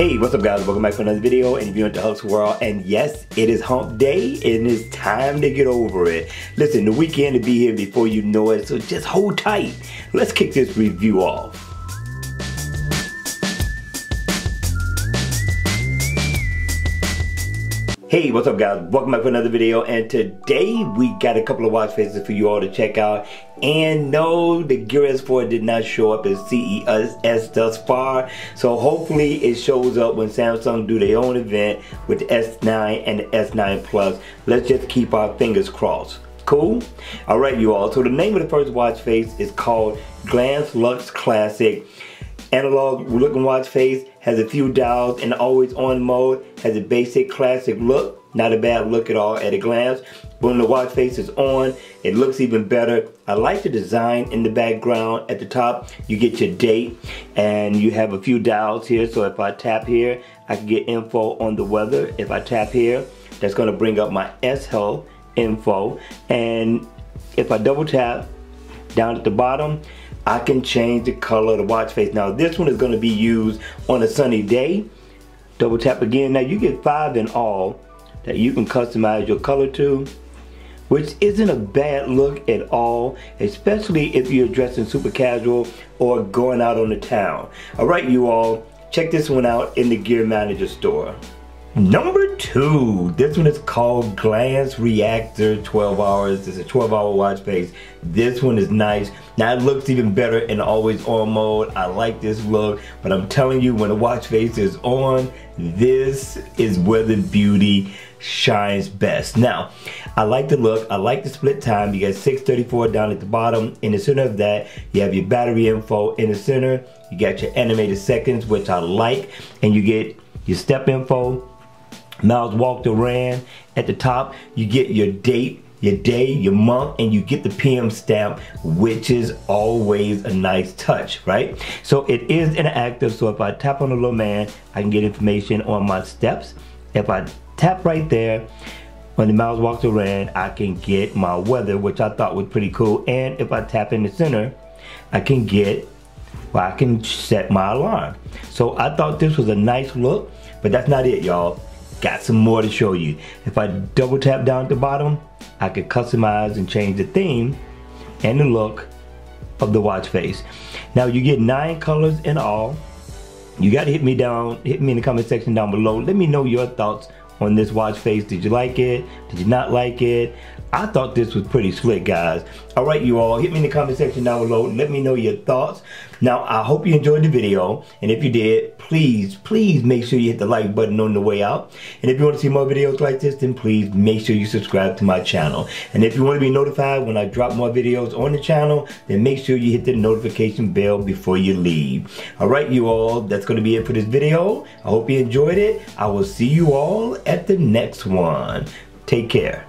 Hey, what's up guys? Welcome back to another video, and if you're into Luxe World, and yes, it is hump day and it's time to get over it. Listen, the weekend will be here before you know it, so just hold tight. Let's kick this review off. Hey, what's up guys? Welcome back to another video, and today we got a couple of watch faces for you all to check out. And no, the Gear S4 did not show up as CES thus far, so hopefully it shows up when Samsung do their own event with the S9 and the S9 Plus. Let's just keep our fingers crossed. Cool? Alright you all, so the name of the first watch face is called LuxClassic. Analog looking watch face, has a few dials and always on mode, has a basic classic look, not a bad look at all at a glance. When the watch face is on, it looks even better. I like the design in the background. At the top, you get your date and you have a few dials here. So if I tap here, I can get info on the weather. If I tap here, that's gonna bring up my S-Health info. And if I double tap down at the bottom, I can change the color of the watch face. Now this one is going to be used on a sunny day. Double tap again. Now you get 5 in all that you can customize your color to, which isn't a bad look at all, especially if you're dressing super casual or going out on the town. Alright you all, check this one out in the Gear Manager store. Number 2, this one is called Glance Reactor 12 hours. It's a 12-hour watch face. This one is nice. Now it looks even better in always on mode. I like this look, but I'm telling you, when the watch face is on, this is where the beauty shines best. Now, I like the look. I like the split time. You got 634 down at the bottom. In the center of that, you have your battery info. In the center, you got your animated seconds, which I like, and you get your step info, miles walked or ran. At the top, you get your date, your day, your month, and you get the PM stamp, which is always a nice touch, right? So it is interactive, so if I tap on the little man, I can get information on my steps. If I tap right there, when the miles walked or ran, I can get my weather, which I thought was pretty cool. And if I tap in the center, I can get, well, I can set my alarm. So I thought this was a nice look, but that's not it, y'all. Got some more to show you. If I double tap down at the bottom, I can customize and change the theme and the look of the watch face. Now you get 9 colors in all. You got to hit me in the comment section down below. Let me know your thoughts on this watch face. Did you like it? Did you not like it? I thought this was pretty slick, guys. Alright you all, hit me in the comment section down below. Let me know your thoughts. Now I hope you enjoyed the video, and if you did, please make sure you hit the like button on the way out. And if you want to see more videos like this, then please make sure you subscribe to my channel. And if you want to be notified when I drop more videos on the channel, then make sure you hit the notification bell before you leave. Alright you all, that's going to be it for this video. I hope you enjoyed it. I will see you all at the next one. Take care.